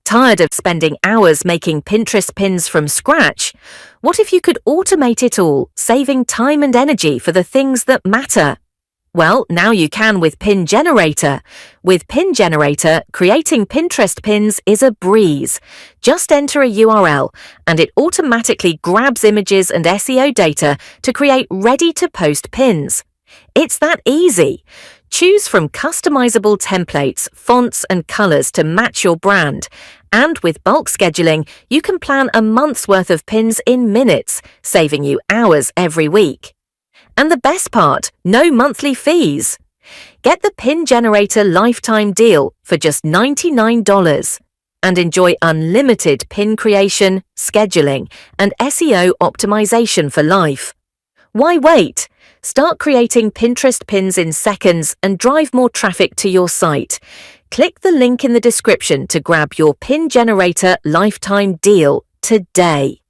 Tired of spending hours making Pinterest pins from scratch? What if you could automate it all, saving time and energy for the things that matter? Well, now you can with Pin Generator. With Pin Generator, creating Pinterest pins is a breeze. Just enter a URL, and it automatically grabs images and SEO data to create ready-to-post pins. It's that easy. Choose from customizable templates, fonts, and colors to match your brand. And with bulk scheduling, you can plan a month's worth of pins in minutes, saving you hours every week. And the best part, no monthly fees. Get the Pin Generator lifetime deal for just $99 and enjoy unlimited pin creation, scheduling, and SEO optimization for life. Why wait? Start creating Pinterest pins in seconds and drive more traffic to your site. Click the link in the description to grab your Pin Generator lifetime deal today.